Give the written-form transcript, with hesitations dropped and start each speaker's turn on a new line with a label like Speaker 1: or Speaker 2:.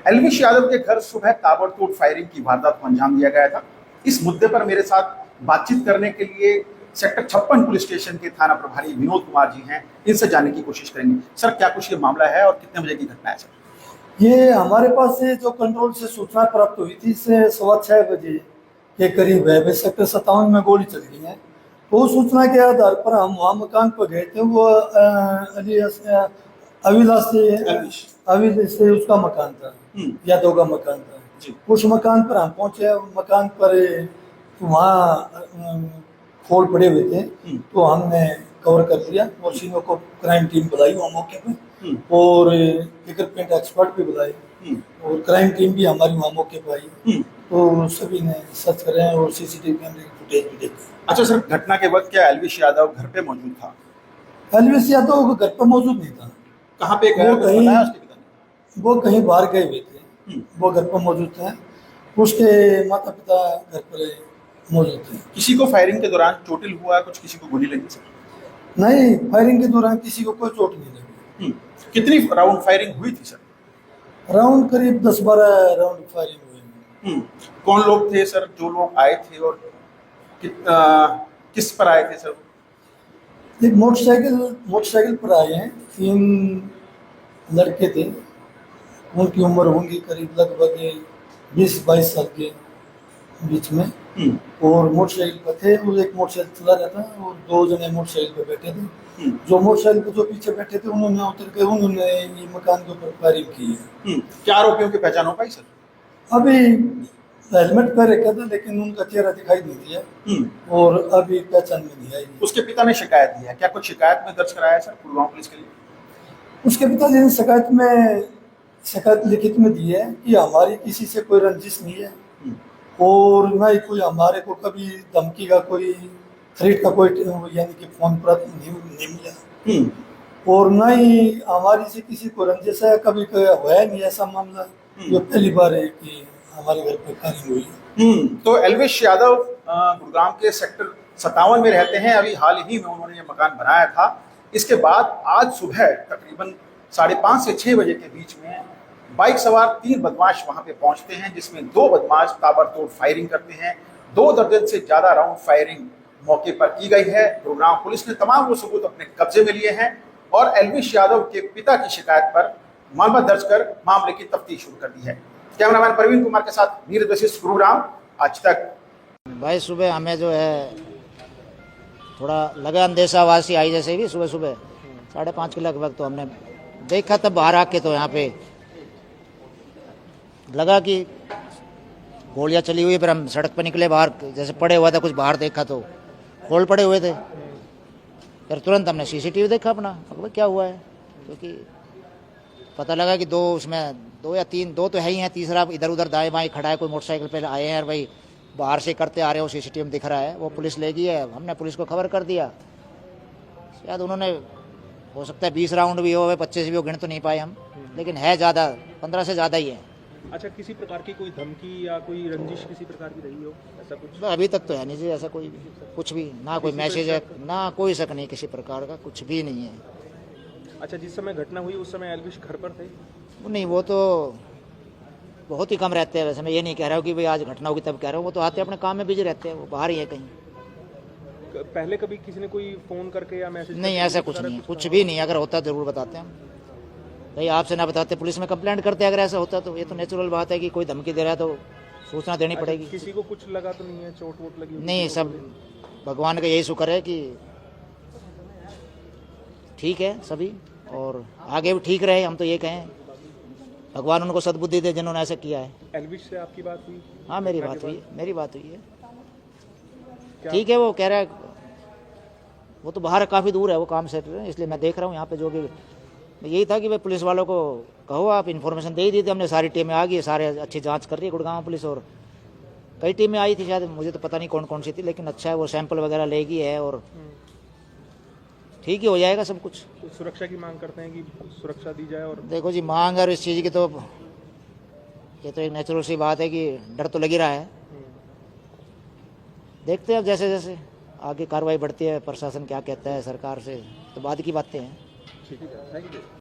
Speaker 1: एल्विश यादव के घर सुबह ताबड़तोड़ फायरिंग की वारदात को अंजाम दिया गया था। इस मुद्दे पर मेरे साथ बातचीत करने के लिए सेक्टर 56 पुलिस स्टेशन के थाना प्रभारी विनोद कुमार जी हैं। इनसे जानने की कोशिश करेंगे। सर, क्या कुछ ये मामला है और कितने बजे की घटना है? सर,
Speaker 2: ये हमारे पास से जो कंट्रोल से सूचना प्राप्त हुई थी से 6:15 बजे के करीब है। सेक्टर 57 में गोली चल गई है। तो उस सूचना के आधार पर हम वहाँ मकान पर गए थे। वो अविलास से उसका मकान था, यादव का मकान था। उस मकान पर हम पहुंचे। मकान पर वहाँ खोल पड़े हुए थे, तो हमने कवर कर दिया और सीनों को क्राइम टीम बुलाई वहाँ मौके पे, और फिंगरप्रिंट एक्सपर्ट भी बुलाए, और क्राइम टीम भी हमारी वहाँ मौके पर आई। तो सभी ने सर्च कर रहे हैं और सीसीटीवी कैमरे की फुटेज भी देखी।
Speaker 1: अच्छा सर, घटना के वक्त क्या एल्विश यादव घर पे मौजूद था?
Speaker 2: एल्विश यादव घर पर मौजूद नहीं था।
Speaker 1: कहाँ पे गया?
Speaker 2: वो कहीं बाहर गए हुए थे। वो घर पर मौजूद थे। उसके माता पिता घर पर मौजूद थे।
Speaker 1: किसी को फायरिंग के दौरान चोटिल हुआ? कुछ किसी को गोली लगी? सर
Speaker 2: नहीं, फायरिंग के दौरान किसी को कोई चोट नहीं लगी।
Speaker 1: कितनी राउंड फायरिंग हुई थी सर?
Speaker 2: राउंड करीब 10-12 राउंड फायरिंग हुई।
Speaker 1: कौन लोग थे सर जो लोग आए थे, और किस पर आए थे सर?
Speaker 2: एक मोटरसाइकिल पर आए हैं। 3 लड़के थे। उनकी उम्र होंगी करीब लगभग 20-22 साल के बीच में, और मोटरसाइकिल पर थे। और एक मोटरसाइकिल चला रहा था और 2 जने मोटरसाइकिल पर बैठे थे। जो मोटरसाइकिल पर जो पीछे बैठे थे उन्होंने उतर के उन्होंने ये मकान के ऊपर फायरिंग की है।
Speaker 1: क्या आरोपियों की पहचान हो पाई सर?
Speaker 2: अभी हेलमेट पहन रखा था, लेकिन उनका चेहरा दिखाई नहीं दिया और अभी पहचान में नहीं आई।
Speaker 1: उसके पिता ने शिकायत दी है, क्या कुछ शिकायत में दर्ज कराया सर गुड़गांव पुलिस के लिए?
Speaker 2: उसके पिताजी ने शिकायत लिखित में दी है कि हमारी किसी से कोई रंजिश नहीं है, और ना ही कोई हमारे को कभी धमकी का कोई थ्रेट का कोई यानी कि फोन प्राप्त नहीं मिला, और ना ही हमारी से किसी को रंजिश है। कभी हुआ नहीं ऐसा मामला। ये पहली बार है कि हमारे घर पर फायरिंग हुई।
Speaker 1: तो एल्विश यादव गुड़गांव के सेक्टर 57 में रहते हैं। अभी हाल ही में उन्होंने ये मकान बनाया था। इसके बाद आज सुबह तकरीबन 5:30 से 6 बजे के बीच में बाइक सवार 3 बदमाश वहां पे पहुंचते हैं, जिसमें 2 बदमाश ताबड़तोड़ फायरिंग करते हैं। 2 दर्जन से ज्यादा राउंड फायरिंग मौके पर की गई है। गुड़गांव पुलिस ने तमाम वो सबूत अपने कब्जे में लिए हैं और एल्विश यादव के पिता की शिकायत पर मामला दर्ज कर मामले की तफ्तीश शुरू कर दी है। कैमरामैन प्रवीण कुमार के साथ नीरज वशिष्ठ, गुरुग्राम, आज तक।
Speaker 3: भाई सुबह हमें जो है थोड़ा लगा अंदेशा आवाज़ सी आई, जैसे भी सुबह 5:30 के लगभग। तो हमने देखा तब बाहर आके, तो यहाँ पे लगा कि गोलियाँ चली हुई। फिर हम सड़क पर निकले बाहर, जैसे पड़े हुआ था कुछ बाहर, देखा तो खोल पड़े हुए थे। फिर तुरंत हमने सीसीटीवी देखा अपना, अब क्या हुआ है, क्योंकि पता लगा कि 2 उसमें 2 या 3, 2 तो है ही हैं, तीसरा इधर उधर दाएं बाएं खड़ा है। कोई मोटरसाइकिल पे आए हैं और भाई बाहर से करते आ रहे हो, सीसीटीवी में दिख रहा है। वो पुलिस ले गई है। हमने पुलिस को खबर कर दिया। शायद उन्होंने, हो सकता है 20 राउंड भी हो, 25 भी हो, गिन तो नहीं पाए हम, लेकिन है ज़्यादा, 15 से ज़्यादा ही है।
Speaker 4: अच्छा, किसी प्रकार की कोई धमकी या कोई रंजिश किसी प्रकार की रही हो, ऐसा कुछ?
Speaker 3: अभी तक तो है नहीं जी ऐसा कोई भी, कुछ भी ना, कोई मैसेज है ना, कोई शक नहीं किसी प्रकार का, कुछ भी नहीं है।
Speaker 4: अच्छा, जिस समय घटना हुई उस समय एल्विश घर पर थे?
Speaker 3: नहीं, वो तो बहुत ही कम रहते हैं। वैसे मैं ये नहीं कह रहा हूँ कि भाई आज घटना होगी तब कह रहा हूँ, वो तो आते अपने काम में बिजी रहते हैं, वो बाहर ही है कहीं।
Speaker 4: पहले कभी किसी ने कोई फोन करके या मैसेज?
Speaker 3: नहीं, ऐसा कुछ नहीं है, कुछ भी नहीं। अगर होता जरूर बताते हम भाई, आपसे ना बताते पुलिस में कंप्लेंट करते अगर ऐसा होता तो। ये तो नेचुरल बात है कि कोई धमकी दे रहा है तो सूचना देनी पड़ेगी।
Speaker 4: किसी को कुछ लगा तो नहीं है, चोट वोट लगी?
Speaker 3: नहीं, सब भगवान का यही शुक्र है कि ठीक है सभी, और आगे भी ठीक रहे। हम तो ये कहें भगवान उनको सद्बुद्धि दे जिन्होंने ऐसा किया है।
Speaker 4: एल्विश से आपकी बात हुई?
Speaker 3: हाँ, मेरी बात हुई है। ठीक है, वो कह रहा है, वो तो बाहर काफ़ी दूर है, वो काम से, इसलिए मैं देख रहा हूँ यहाँ पे। जो भी यही था कि भाई पुलिस वालों को कहो, आप इन्फॉर्मेशन दे ही दी थी हमने। सारी टीमें आ गई, सारे अच्छी जांच कर रही है गुड़गांव पुलिस, और कई टीमें आई थी, शायद मुझे तो पता नहीं कौन कौन सी थी, लेकिन अच्छा है, वो सैंपल वगैरह लेगी है और ठीक ही हो जाएगा सब कुछ।
Speaker 4: तो सुरक्षा की मांग करते हैं कि सुरक्षा दी जाए? और
Speaker 3: देखो जी, मांग और इस चीज़ की तो ये तो एक नेचुरल सी बात है कि डर तो लगी रहा है। देखते हैं अब जैसे जैसे आगे कार्रवाई बढ़ती है, प्रशासन क्या कहता है सरकार से, तो बाद की बातें हैं।
Speaker 4: ठीक है, थैंक यू।